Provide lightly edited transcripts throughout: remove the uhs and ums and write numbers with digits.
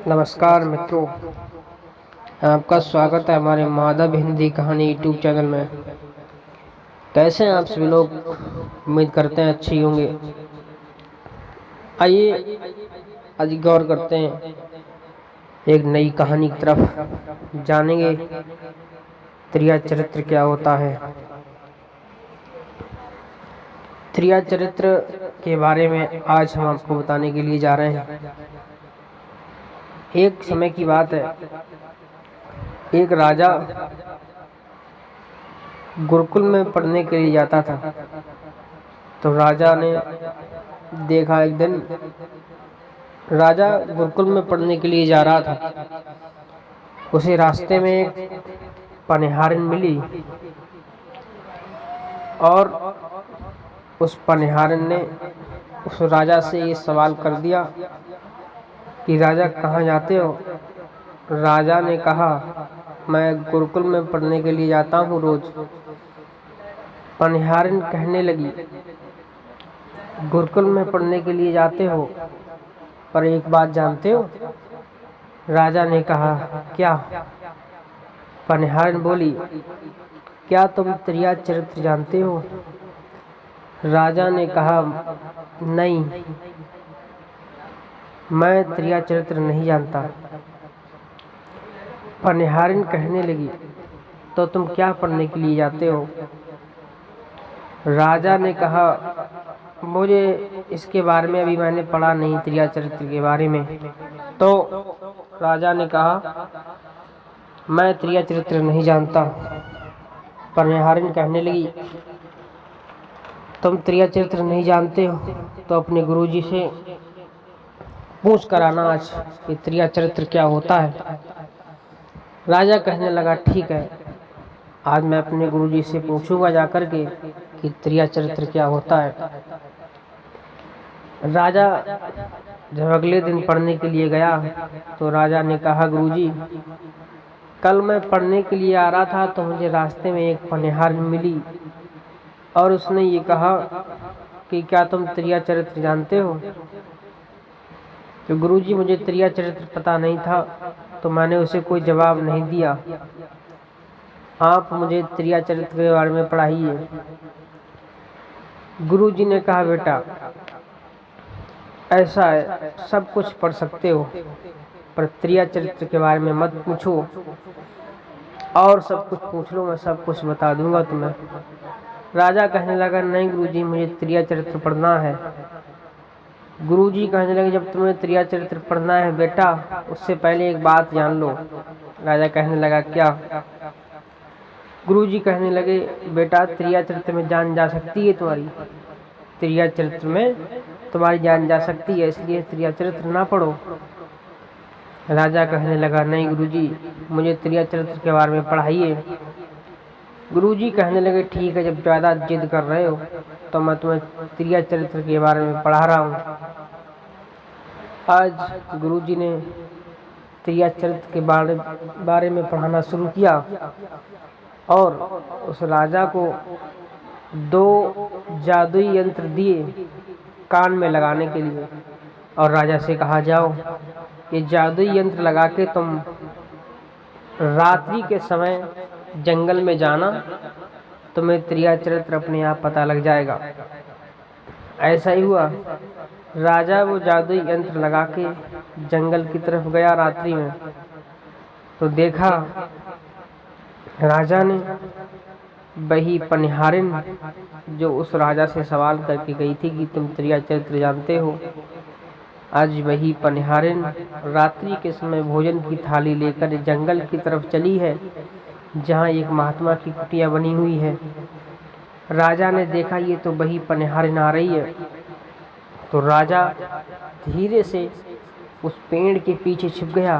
नमस्कार मित्रों, आपका स्वागत है हमारे माधव हिंदी कहानी यूट्यूब चैनल में। कैसे हैं आप सभी लोग? उम्मीद करते हैं अच्छे होंगे। आइए आज गौर करते हैं, एक नई कहानी की तरफ जानेंगे। त्रिया चरित्र क्या होता है? त्रिया चरित्र के बारे में आज हम आपको बताने के लिए जा रहे हैं। एक समय की बात है, एक राजा गुरुकुल में पढ़ने के लिए जाता था। तो राजा ने देखा, एक दिन राजा गुरुकुल में पढ़ने के लिए जा रहा था। उसे रास्ते में एक पनिहारिन मिली और उस पनिहारिन ने उस राजा से ये सवाल कर दिया कि राजा कहाँ जाते हो? राजा ने कहा, मैं गुरुकुल में पढ़ने के लिए जाता हूँ रोज। पनिहारिन कहने लगी, गुरुकुल में पढ़ने के लिए जाते हो, पर एक बात जानते हो? राजा ने कहा, क्या? पनिहारिन बोली, क्या तुम त्रिया चरित्र जानते हो? राजा ने कहा, नहीं, मैं त्रिया चरित्र नहीं जानता। पनिहारिन कहने लगी, तो तुम क्या पढ़ने के लिए जाते हो? राजा ने कहा, मुझे इसके बारे में अभी मैंने पढ़ा नहीं, त्रिया चरित्र के बारे में। तो राजा ने कहा, मैं त्रिया चरित्र नहीं जानता। पनिहारिन कहने लगी, तुम त्रिया चरित्र नहीं जानते हो तो अपने गुरुजी से पूछ कर आना आज कि त्रिया चरित्र क्या होता है। राजा कहने लगा, ठीक है, आज मैं अपने गुरुजी से पूछूंगा जाकर के कि त्रिया चरित्र क्या होता है। राजा जब अगले दिन पढ़ने के लिए गया तो राजा ने कहा, गुरुजी, कल मैं पढ़ने के लिए आ रहा था तो मुझे रास्ते में एक पनिहार मिली और उसने ये कहा कि क्या तुम त्रिया चरित्र जानते हो? तो गुरुजी, मुझे त्रिया चरित्र पता नहीं था तो मैंने उसे कोई जवाब नहीं दिया। आप मुझे त्रिया चरित्र के बारे में पढ़ाइए। गुरुजी ने कहा, बेटा ऐसा है, सब कुछ पढ़ सकते हो पर त्रिया चरित्र के बारे में मत पूछो, और सब कुछ पूछ लो, मैं सब कुछ बता दूंगा तुम्हें। राजा कहने लगा, नहीं गुरुजी, मुझे त्रिया चरित्र पढ़ना है। गुरुजी कहने लगे, जब तुम्हें त्रिया चरित्र पढ़ना है बेटा, उससे पहले एक बात जान लो। राजा कहने लगा, क्या? गुरुजी कहने लगे, बेटा त्रिया चरित्र में जान जा सकती है तुम्हारी, त्रिया चरित्र में तुम्हारी जान जा सकती है, इसलिए त्रिया चरित्र ना पढ़ो। राजा कहने लगा, नहीं गुरुजी, मुझे त्रिया चरित्र के बारे में पढ़ाइए। गुरुजी कहने लगे, ठीक है, जब ज़्यादा जिद कर रहे हो तो मैं तुम्हें त्रिया चरित्र के बारे में पढ़ा रहा हूँ। आज गुरुजी ने त्रिया चरित्र के बारे में पढ़ाना शुरू किया और उस राजा को 2 जादुई यंत्र दिए कान में लगाने के लिए और राजा से कहा, जाओ ये जादुई यंत्र लगा के तुम रात्रि के समय जंगल में जाना, तुम्हें त्रिया चरित्र अपने आप पता लग जाएगा। ऐसा ही हुआ। राजा वो जादुई यंत्र लगा के जंगल की तरफ गया रात्रि में, तो देखा राजा ने वही पनिहारिन जो उस राजा से सवाल करके गई थी कि तुम त्रिया चरित्र जानते हो, आज वही पनिहारिन रात्रि के समय भोजन की थाली लेकर जंगल की तरफ चली है जहाँ एक महात्मा की कुटिया बनी हुई है। राजा ने देखा ये तो वही पनिहारिन आ रही है, तो राजा धीरे से उस पेड़ के पीछे छुप गया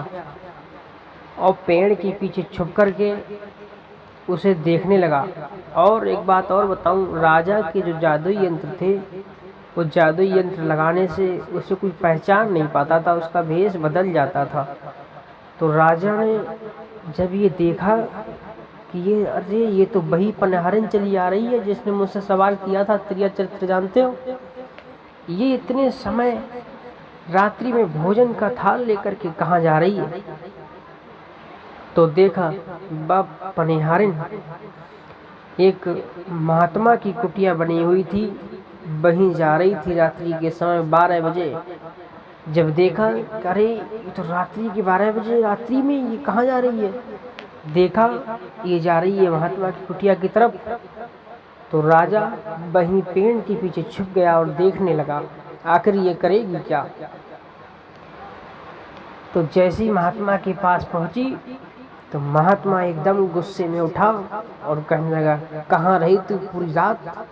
और पेड़ के पीछे छुप कर के उसे देखने लगा। और एक बात और बताऊं, राजा के जो जादुई यंत्र थे, वो जादुई यंत्र लगाने से उसे कोई पहचान नहीं पाता था, उसका भेष बदल जाता था। तो राजा ने जब ये देखा कि ये, अरे ये तो वही पनिहारिन चली आ रही है जिसने मुझसे सवाल किया था त्रिया चरित्र जानते हो, ये इतने समय रात्रि में भोजन का थाल लेकर के कहाँ जा रही है। तो देखा बाप पनिहारिन एक महात्मा की कुटिया बनी हुई थी, वहीं जा रही थी रात्रि के समय 12 बजे। जब देखा, अरे ये तो रात्रि के 12 बजे, रात्रि में ये कहाँ जा रही है। देखा ये जा रही है महात्मा की कुटिया की तरफ। तो राजा वहीं पेड़ के पीछे छुप गया और देखने लगा आखिर ये करेगी क्या। तो जैसी महात्मा के पास पहुंची तो महात्मा एकदम गुस्से में उठा और कहने लगा, कहाँ रही तू पूरी रात,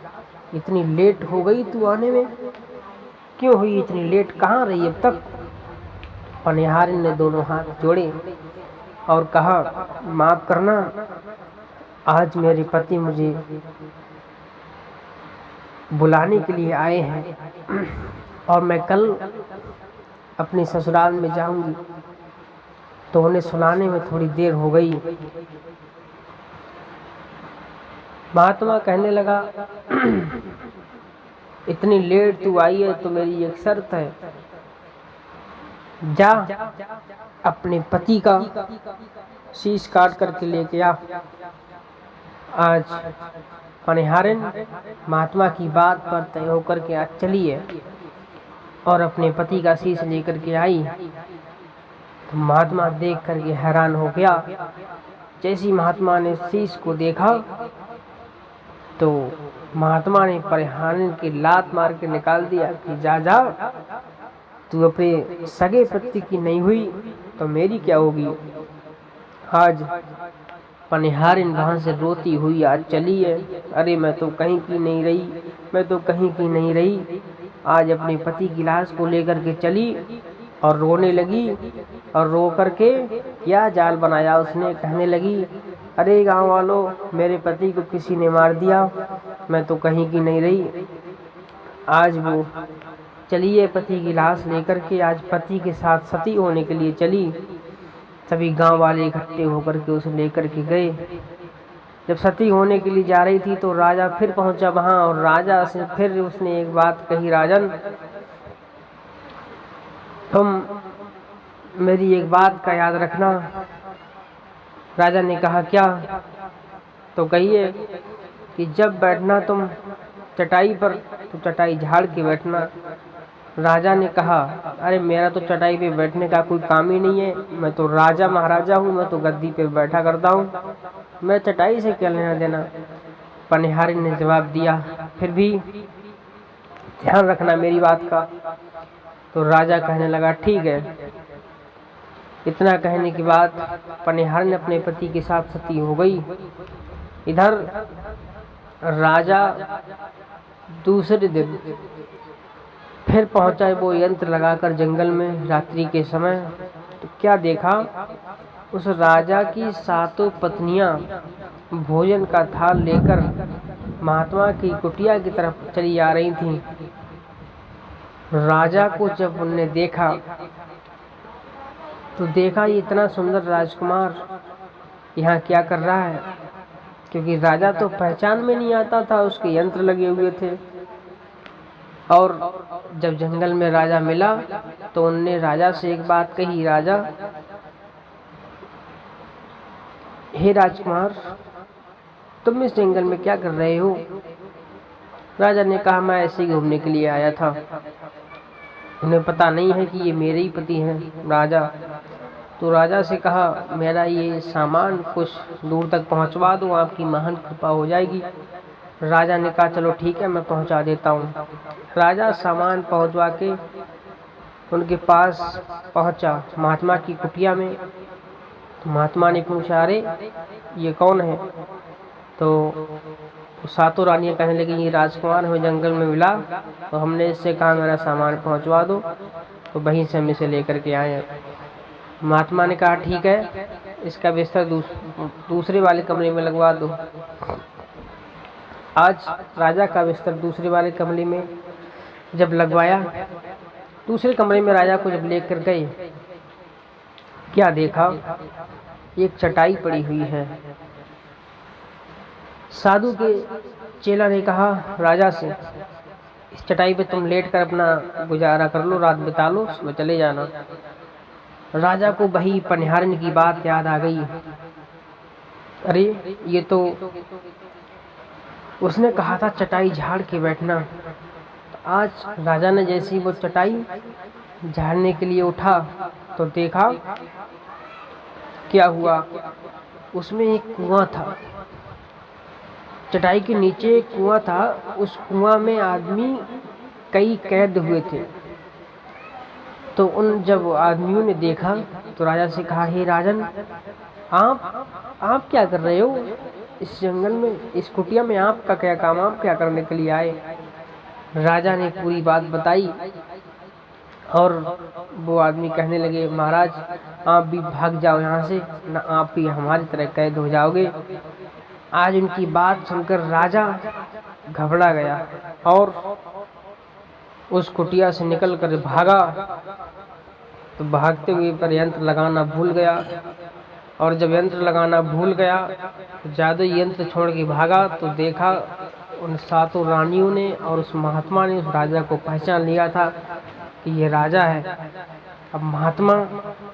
इतनी लेट हो गई तू आने में, क्यों हुई इतनी लेट, कहाँ रही अब तक। पनिहारिन ने दोनों हाथ जोड़े और कहा, माफ करना, आज मेरे पति मुझे बुलाने के लिए आए हैं और मैं कल अपने ससुराल में जाऊंगी, तो उन्हें सुनाने में थोड़ी देर हो गई। महात्मा कहने लगा, इतनी लेट तू आई है तो मेरी एक शर्त है, जा अपने पति का शीश काट करके लेके आ। आज पनिहारिन महात्मा की बात पर तय होकर के आज चली है और अपने पति का शीश लेकर के आई। तो महात्मा देख करके हैरान हो गया। जैसी महात्मा ने शीश को देखा तो महात्मा ने पनिहारिन की लात मार के निकाल दिया कि जा जा, तू अपने सगे पति की नहीं हुई तो मेरी क्या होगी। आज पनिहारिन वहाँ से रोती हुई आज चली है, अरे मैं तो कहीं की नहीं रही, मैं तो कहीं की नहीं रही। आज अपने पति की लाश को लेकर के चली और रोने लगी और रो करके क्या जाल बनाया उसने। कहने लगी, अरे गांव वालों, मेरे पति को किसी ने मार दिया, मैं तो कहीं की नहीं रही। आज वो चली है पति की लाश लेकर के, आज पति के साथ सती होने के लिए चली। सभी गांव वाले इकट्ठे होकर के उसे लेकर के गए। जब सती होने के लिए जा रही थी तो राजा फिर पहुंचा वहां और राजा से फिर उसने एक बात कही, राजन तुम मेरी एक बात का याद रखना। राजा ने कहा, क्या। तो कहिए कि जब बैठना तुम चटाई पर तो चटाई झाड़ के बैठना। राजा ने कहा, अरे मेरा तो चटाई पे बैठने का कोई काम ही नहीं है, मैं तो राजा महाराजा हूँ, मैं तो गद्दी पे बैठा करता हूँ, मैं चटाई से क्या लेना देना। पनिहारिन ने जवाब दिया, फिर भी ध्यान रखना मेरी बात का। तो राजा कहने लगा, ठीक है। इतना कहने के बाद पनिहारिन अपने पति के साथ सती हो गई। इधर राजा दूसरे दिन फिर पहुंचा वो यंत्र लगाकर जंगल में रात्रि के समय। तो क्या देखा, उस राजा की 7 पत्नियां भोजन का थाल लेकर महात्मा की कुटिया की तरफ चली आ रही थीं। राजा को जब उनने देखा तो देखा ये इतना सुंदर राजकुमार यहाँ क्या कर रहा है, क्योंकि राजा तो पहचान में नहीं आता था, उसके यंत्र लगे हुए थे। और जब जंगल में राजा मिला तो उनने राजा से एक बात कही, राजा, हे राजकुमार, तुम इस जंगल में क्या कर रहे हो। राजा ने कहा, मैं ऐसे ही घूमने के लिए आया था, उन्हें पता नहीं है कि ये मेरे ही पति हैं राजा। तो राजा से कहा, मेरा ये सामान कुछ दूर तक पहुंचवा दो, आपकी महान कृपा हो जाएगी। राजा ने कहा, चलो ठीक है, मैं पहुंचा देता हूँ। राजा सामान पहुंचवा के उनके पास पहुंचा महात्मा की कुटिया में। तो महात्मा ने पूछा, अरे ये कौन है। तो 7 रानियां कहने लगी, ये राजकुमार हमें जंगल में मिला, तो हमने इससे कहा मेरा सामान पहुंचवा दो, तो वहीं से हम इसे लेकर के आए। महात्मा ने कहा, ठीक है, इसका बिस्तर दूसरे वाले कमरे में लगवा दो। आज राजा का बिस्तर दूसरे वाले कमरे में जब लगवाया, दूसरे कमरे में राजा को जब लेकर गए, क्या देखा, एक चटाई पड़ी हुई है। साधु के चेला ने कहा राजा से इस चटाई पे तुम लेट कर अपना गुजारा कर लो, रात बिता लो, सुबह चले जाना। राजा को वही पनिहारिन की बात याद आ गई। अरे ये तो उसने कहा था चटाई झाड़ के बैठना। आज राजा ने जैसी वो चटाई झाड़ने के लिए उठा तो देखा क्या हुआ, उसमें एक कुआं था। चटाई के नीचे एक कुआं था, उस कुआं में आदमी कई कैद हुए थे। तो उन जब आदमियों ने देखा तो राजा से कहा, हे राजन, आप क्या कर रहे हो इस जंगल में, इस कुटिया में? आपका क्या काम, आप क्या करने के लिए आए? राजा ने पूरी बात बताई और वो आदमी कहने लगे, महाराज आप भी भाग जाओ यहाँ से, न आप भी हमारी तरह कैद हो जाओगे। आज उनकी बात सुनकर राजा घबरा गया और उस कुटिया से निकलकर भागा। तो भागते हुए पर यंत्र लगाना भूल गया, और जब यंत्र लगाना भूल गया तो जादू यंत्र छोड़ के भागा तो देखा उन 7 रानियों ने और उस महात्मा ने उस राजा को पहचान लिया था कि ये राजा है। अब महात्मा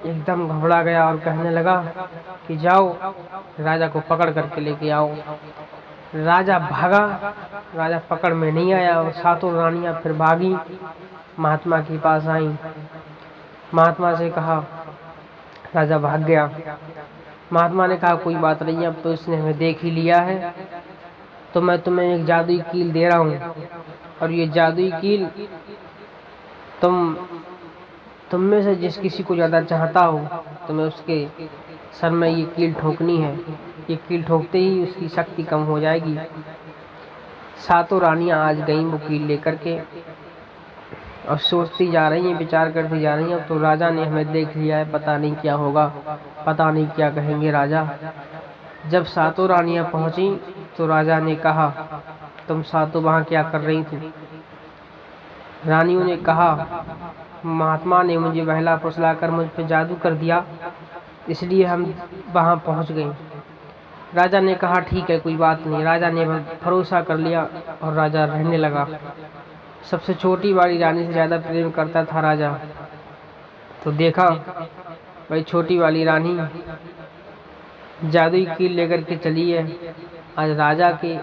एकदम घबरा गया और कहने लगा कि जाओ राजा को पकड़ करके लेके आओ। राजा भागा, राजा पकड़ में नहीं आया और 7 रानियां फिर भागी, महात्मा के पास आई। महात्मा से कहा, राजा भाग गया। महात्मा ने कहा, कोई बात नहीं, अब तो इसने हमें देख ही लिया है, तो मैं तुम्हें एक जादुई कील दे रहा हूँ, और ये जादुई कील तुम में से जिस किसी को ज़्यादा चाहता हो तुम्हें उसके सर में ये कील ठोकनी है। ये कील ठोकते ही उसकी शक्ति कम हो जाएगी। 7 रानियां आज गईं वो कील लेकर के और सोचती जा रही हैं, विचार करती जा रही हैं, अब तो राजा ने हमें देख लिया है, पता नहीं क्या होगा, पता नहीं क्या कहेंगे राजा। जब 7 रानियां पहुंची तो राजा ने कहा, तुम 7 वहाँ क्या कर रही थी? रानियों ने कहा, महात्मा ने मुझे बहला फुसला कर मुझ पर जादू कर दिया, इसलिए हम वहाँ पहुँच गए। राजा ने कहा, ठीक है, कोई बात नहीं। राजा ने भरोसा कर लिया और राजा रहने लगा। सबसे छोटी वाली रानी से ज़्यादा प्रेम करता था राजा। तो देखा भाई छोटी वाली रानी जादुई कील लेकर के चली है। आज राजा के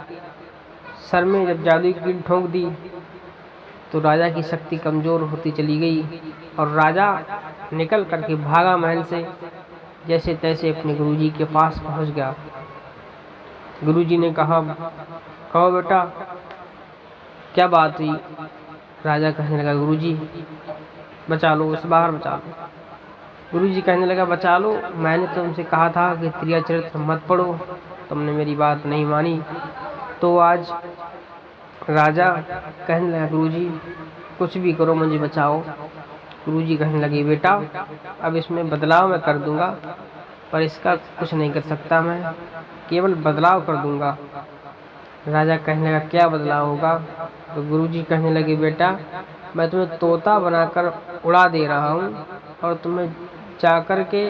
सर में जब जादुई कील ठोक दी तो राजा की शक्ति कमज़ोर होती चली गई और राजा निकल करके भागा महल से, जैसे तैसे अपने गुरुजी के पास पहुंच गया। गुरुजी ने कहा, कहो बेटा क्या बात हुई? राजा कहने लगा, गुरुजी बचा लो, उस बाहर बचा लो। गुरुजी कहने लगा, बचा लो? मैंने तुमसे कहा था कि त्रिया चरित्र मत पढ़ो, तुमने मेरी बात नहीं मानी। तो आज राजा कहने लगा, गुरुजी कुछ भी करो मुझे बचाओ। गुरुजी कहने लगे, बेटा अब इसमें बदलाव मैं कर दूंगा, पर इसका कुछ नहीं कर सकता, मैं केवल बदलाव कर दूंगा। राजा कहने लगा, क्या बदलाव होगा? तो गुरुजी कहने लगे, बेटा मैं तुम्हें तोता बनाकर उड़ा दे रहा हूँ और तुम्हें जाकर के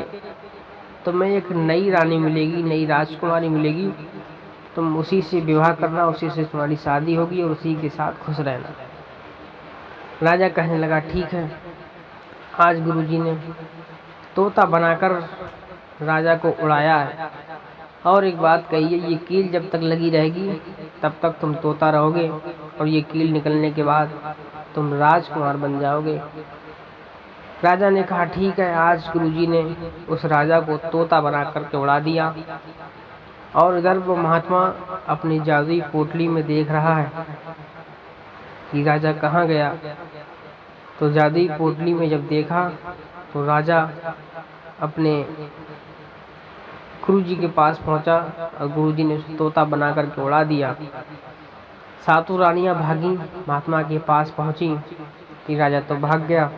तुम्हें एक नई रानी मिलेगी, नई राजकुमारी मिलेगी, तुम उसी से विवाह करना, उसी से तुम्हारी शादी होगी और उसी के साथ खुश रहना। राजा कहने लगा, ठीक है। आज गुरुजी ने तोता बनाकर राजा को उड़ाया है और एक बात कही है, ये कील जब तक लगी रहेगी तब तक तुम तोता रहोगे और ये कील निकलने के बाद तुम राजकुमार बन जाओगे। राजा ने कहा, ठीक है। आज गुरुजी ने उस राजा को तोता बना करके उड़ा दिया और इधर वो महात्मा अपनी जादुई पोटली में देख रहा है कि राजा कहाँ गया। तो जादुई पोटली में जब देखा तो राजा अपने गुरुजी के पास पहुंचा और गुरुजी ने उसे तोता बना करके उड़ा दिया। 7 रानियां भागी, महात्मा के पास पहुंची कि राजा तो भाग गया।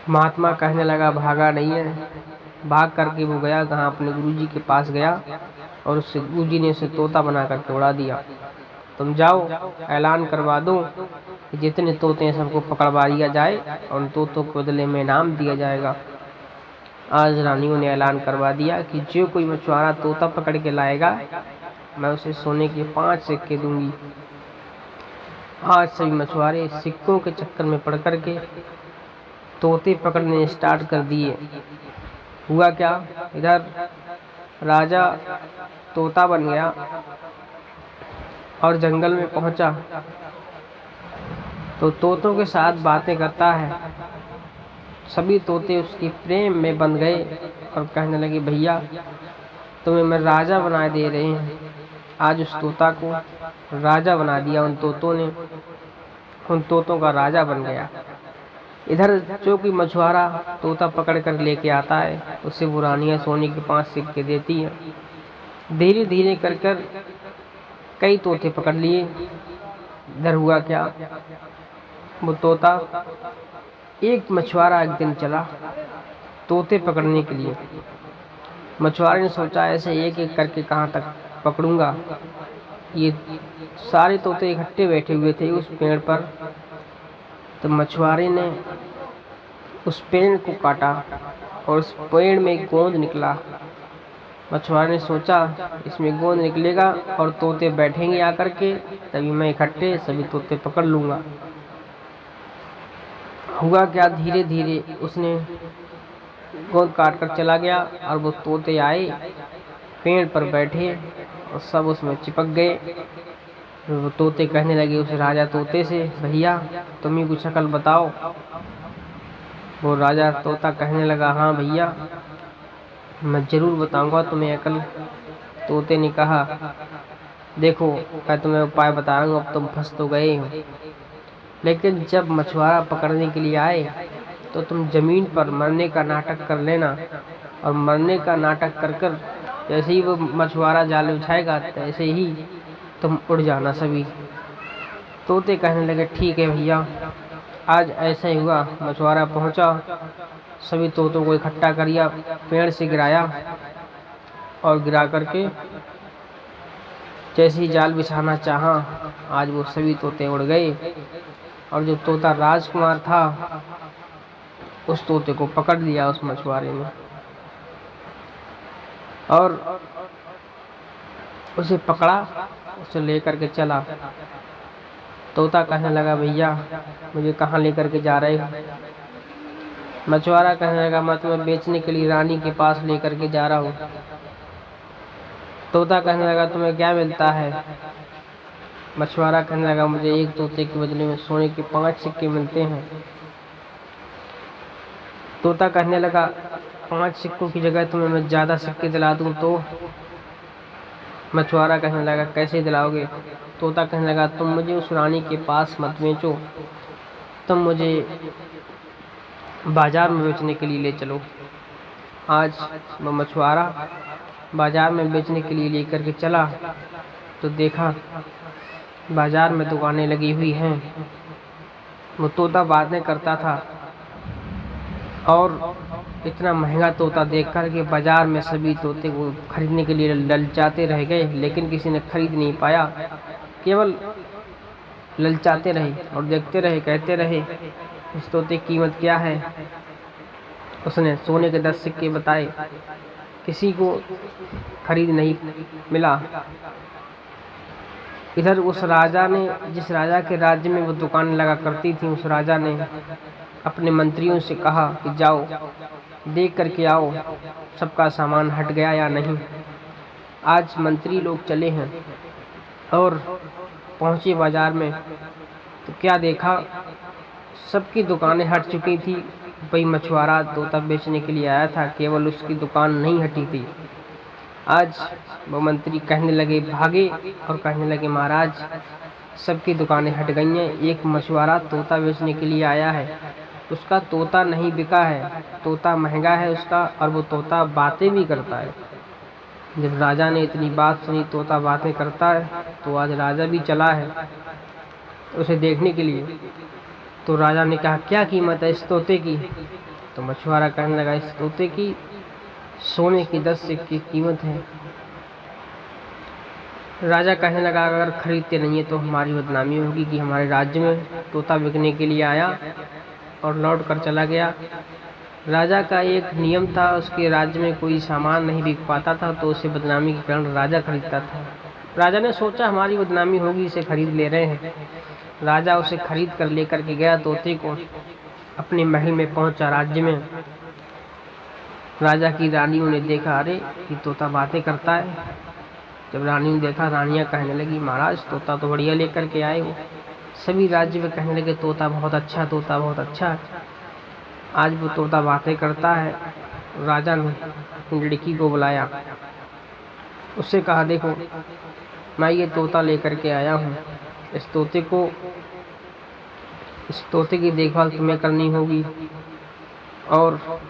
महात्मा कहने लगा, भागा नहीं है। भाग करके वो गया कहाँ, अपने गुरुजी के पास गया और उससे गुरुजी ने उसे तोता बना करके उड़ा दिया। तुम जाओ ऐलान करवा दो कि जितने तोते हैं सबको पकड़वा लिया जाए और उन तोतों के बदले में इनाम दिया जाएगा। आज रानियों ने ऐलान करवा दिया कि जो कोई मछुआरा तोता पकड़ के लाएगा मैं उसे सोने के 5 सिक्के दूंगी। आज सभी मछुआरे सिक्कों के चक्कर में पड़ कर के तोते पकड़ने स्टार्ट कर दिए। हुआ क्या, इधर राजा तोता बन गया और जंगल में पहुंचा तो तोतों के साथ बातें करता है। सभी तोते उसकी प्रेम में बंध गए और कहने लगे, भैया तुम्हें मैं राजा बना दे रहे हैं। आज उस तोता को राजा बना दिया उन तोतों ने, उन तोतों का राजा बन गया। इधर जो कोई मछुआरा तोता पकड़ कर लेके आता है उसे वो रानियां सोने के 5 सिक्के देती हैं। धीरे धीरे कर कर कई तोते पकड़ लिए। इधर हुआ क्या, वो तोता एक मछुआरा एक दिन चला तोते पकड़ने के लिए। मछुआरे ने सोचा ऐसे एक एक करके कहाँ तक पकड़ूंगा। ये सारे तोते इकट्ठे बैठे हुए थे उस पेड़ पर। तो मछुआरे ने उस पेड़ को काटा और उस पेड़ में गोंद निकला। मछुआरे ने सोचा इसमें गोंद निकलेगा और तोते बैठेंगे आकर के, तभी मैं इकट्ठे सभी तोते पकड़ लूंगा। हुआ क्या, धीरे धीरे उसने गोंद काट कर चला गया और वो तोते आए, पेड़ पर बैठे और सब उसमें चिपक गए। वो तोते कहने लगे उस राजा तोते से, भैया तुम ही कुछ अकल बताओ। वो राजा तोता कहने लगा, हाँ भैया मैं जरूर बताऊंगा तुम्हें अकल। तोते ने कहा, देखो मैं तुम्हें उपाय बताऊंगा, अब तुम फंस तो गए हो, लेकिन जब मछुआरा पकड़ने के लिए आए तो तुम जमीन पर मरने का नाटक कर लेना, और मरने का नाटक कर कर जैसे ही वो मछुआरा जाल उठाएगा तैसे ही तुम उड़ जाना सभी। तोते कहने लगे, ठीक है भैया। आज ऐसा ही हुआ, मछुआरा पहुंचा, सभी तोतों को इकट्ठा करिया, पेड़ से गिराया और गिरा करके जैसे ही जाल बिछाना चाहा, आज वो सभी तोते उड़ गए। और जो तोता राजकुमार था उस तोते को पकड़ लिया उस मछुआरे ने और उसे पकड़ा, उसे लेकर के चला। तोता कहने लगा, भैया मुझे कहाँ लेकर के जा रहे हो। मछुआरा कहने लगा, मैं तुम्हें बेचने के लिए रानी के पास लेकर के जा रहा हूँ। तोता कहने लगा, तुम्हें क्या मिलता है। मछुआरा कहने लगा, मुझे एक तोते के बदले में सोने के 5 सिक्के मिलते हैं। तोता कहने लगा, 5 सिक्कों की जगह तुम्हें मैं ज़्यादा सिक्के दिला दूँ तो। मछुआरा कहने लगा, कैसे दिलाओगे। तोता कहने लगा, तुम मुझे उस रानी के पास मत बेचो, तुम मुझे बाजार में बेचने के लिए ले चलो। आज वो मछुआरा बाजार में बेचने के लिए लेकर के चला तो देखा बाजार में दुकानें लगी हुई हैं। वो तोता बातें करता था और इतना महंगा तोता देखकर के बाजार में सभी तोते को खरीदने के लिए ललचाते रह गए, लेकिन किसी ने खरीद नहीं पाया। केवल ललचाते रहे और देखते रहे, कहते रहे इस तोते की कीमत क्या है। उसने सोने के 10 सिक्के बताए, किसी को खरीद नहीं मिला। इधर उस राजा ने, जिस राजा के राज्य में वो दुकान लगा करती थी, उस राजा ने अपने मंत्रियों से कहा कि जाओ देख करके आओ सबका सामान हट गया या नहीं। आज मंत्री लोग चले हैं और पहुंचे बाजार में तो क्या देखा, सबकी दुकानें हट चुकी थी। भाई मछुआरा तोता बेचने के लिए आया था, केवल उसकी दुकान नहीं हटी थी। आज वो मंत्री कहने लगे, भागे और कहने लगे, महाराज सबकी दुकानें हट गई हैं, एक मछुआरा तोता बेचने के लिए आया है, उसका तोता नहीं बिका है, तोता महंगा है उसका, और वो तोता बातें भी करता है। जब राजा ने इतनी बात सुनी, तोता बातें करता है, तो आज राजा भी चला है उसे देखने के लिए। तो राजा ने कहा, क्या कीमत है इस तोते की। तो मछुआरा कहने लगा, इस तोते की सोने की 10 सिक्के की कीमत है। राजा कहने लगा, अगर खरीदते नहीं है तो हमारी बदनामी होगी कि हमारे राज्य में तोता बिकने के लिए आया और लौट कर चला गया। राजा का एक नियम था, उसके राज्य में कोई सामान नहीं बिक पाता था तो उसे बदनामी के कारण राजा खरीदता था। राजा ने सोचा हमारी बदनामी होगी, इसे खरीद ले रहे हैं। राजा उसे खरीद कर लेकर के गया तोते को, अपने महल में पहुंचा। राज्य में राजा की रानियों ने देखा, अरे ये तोता बातें करता है। जब रानी ने देखा, रानियां कहने लगी, महाराज तोता तो बढ़िया लेकर के आए हो। सभी राज्य में कहने लगे, तोता बहुत अच्छा, तोता बहुत अच्छा है, आज वो तोता बातें करता है। राजा ने लड़की को बुलाया, उससे कहा, देखो मैं ये तोता लेकर के आया हूँ, इस तोते की देखभाल तुम्हें करनी होगी। और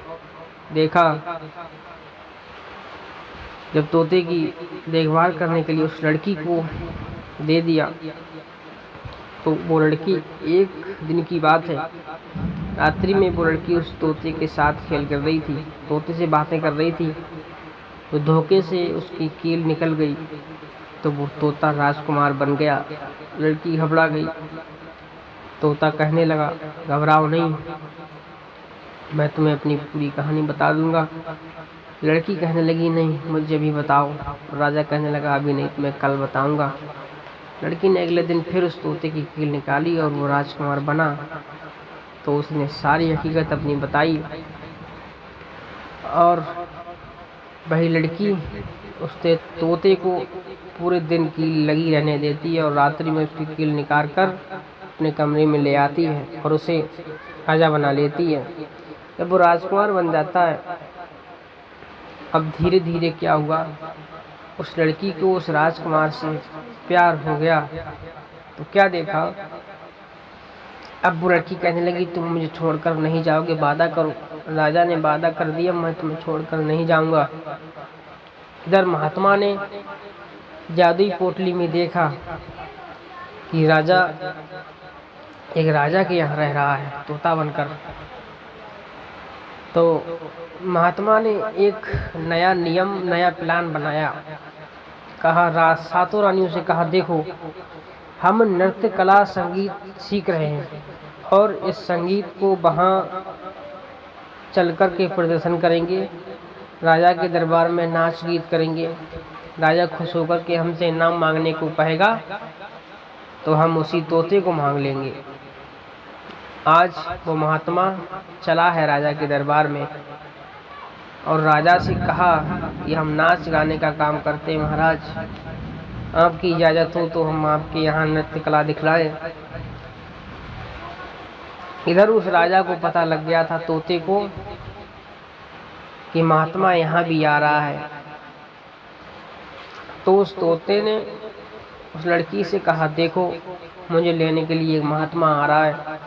देखा, जब तोते की देखभाल करने के लिए उस लड़की को दे दिया, तो वो लड़की, एक दिन की बात है, रात्रि में वो लड़की उस तोते के साथ खेल कर रही थी, तोते से बातें कर रही थी, तो धोखे से उसकी कील निकल गई, तो वो तोता राजकुमार बन गया। लड़की घबरा गई। तोता कहने लगा, घबराओ नहीं, मैं तुम्हें अपनी पूरी कहानी बता दूंगा। लड़की कहने लगी, नहीं मुझे अभी बताओ। राजा कहने लगा, अभी नहीं, तुम्हें कल बताऊंगा। लड़की ने अगले दिन फिर उस तोते की कील निकाली और वो राजकुमार बना। तो उसने सारी हकीकत अपनी बताई, और वही लड़की उस तोते को पूरे दिन कील लगी रहने देती है, और रात्रि में उसकी कील निकाल कर अपने कमरे में ले आती है और उसे राजा बना लेती है। जब वो राजकुमार बन जाता है, अब धीरे धीरे क्या हुआ, उस लड़की को उस राजकुमार से प्यार हो गया। तो क्या देखा, अब वो लड़की कहने लगी, तुम मुझे छोड़कर नहीं जाओगे, वादा करो। राजा ने वादा कर दिया, मैं तुम्हें छोड़कर नहीं जाऊंगा। इधर महात्मा ने जादुई पोटली में देखा कि राजा एक राजा के यहाँ रह रहा है तोता बनकर। तो महात्मा ने एक नया नियम, नया प्लान बनाया। कहा, सातों रानियों से कहा, देखो हम नृत्य कला संगीत सीख रहे हैं और इस संगीत को वहाँ चल कर के प्रदर्शन करेंगे, राजा के दरबार में नाच गीत करेंगे। राजा खुश होकर के हमसे इनाम मांगने को कहेगा तो हम उसी तोते को मांग लेंगे। आज वो महात्मा चला है राजा के दरबार में और राजा से कहा कि हम नाच गाने का काम करते हैं, महाराज आपकी इजाज़त हो तो हम आपके यहाँ नृत्य कला दिखलाएं। इधर उस राजा को पता लग गया था तोते को कि महात्मा यहाँ भी आ रहा है। तो उस तोते ने उस लड़की से कहा, देखो मुझे लेने के लिए एक महात्मा आ रहा है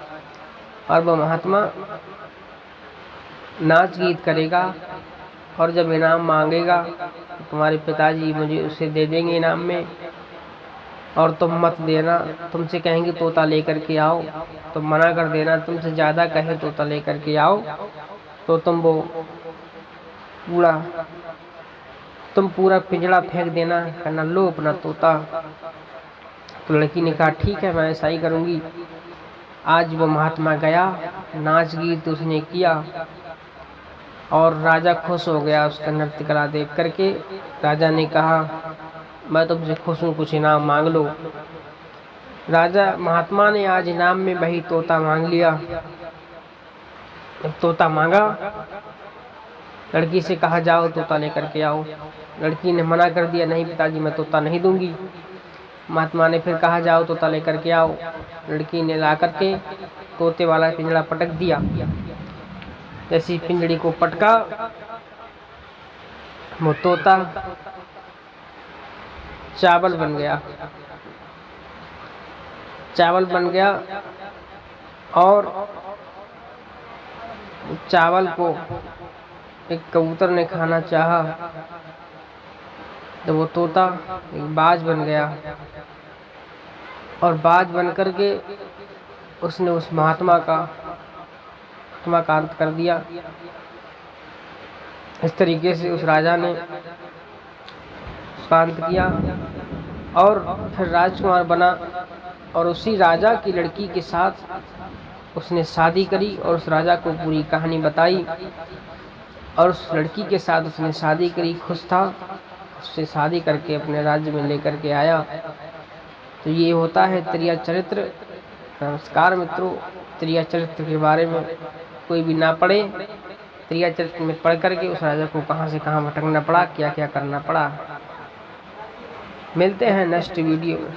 और वह महात्मा नाच गीत करेगा और जब इनाम मांगेगा तो तुम्हारे पिताजी मुझे उसे दे देंगे इनाम में, और तुम मत देना। तुमसे कहेंगे तोता लेकर के आओ तो मना कर देना, तुमसे ज़्यादा कहे तोता लेकर के आओ तो तुम पूरा पिंजड़ा फेंक देना, कहना लो अपना तोता। तो लड़की ने कहा, ठीक है मैं ऐसा ही करूँगी। आज वो महात्मा गया, नाच गीत उसने किया और राजा खुश हो गया उसका नृत्य कला देख करके। राजा ने कहा, मैं तुमसे खुश हूँ, कुछ इनाम मांग लो। राजा महात्मा ने आज इनाम में वही तोता मांग लिया। जब तोता मांगा, लड़की से कहा, जाओ तोता लेकर के आओ। लड़की ने मना कर दिया, नहीं पिताजी मैं तोता नहीं दूंगी। महात्मा ने फिर कहा, जाओ तोता लेकर के आओ। लड़की ने ला करके तोते वाला पिंजड़ा पटक दिया। जैसी पिंजड़ी को पटका, वो तोता चावल बन गया और चावल को एक कबूतर ने खाना चाहा तो वो तोता एक बाज बन गया और बाज बन कर के उसने उस महात्मा का अंत कर दिया। इस तरीके से उस राजा ने उसका अंत किया और फिर राजकुमार बना और उसी राजा की लड़की के साथ उसने शादी करी और उस राजा को पूरी कहानी बताई और उस लड़की के साथ उसने शादी करी, खुश था, उससे शादी करके अपने राज्य में लेकर के आया। तो ये होता है त्रिया चरित्र नमस्कार मित्रों, त्रिया चरित्र के बारे में कोई भी ना पढ़े, त्रिया चरित्र में पढ़ करके उस राजा को कहां से कहां भटकना पड़ा, क्या क्या करना पड़ा। मिलते हैं नेक्स्ट वीडियो में।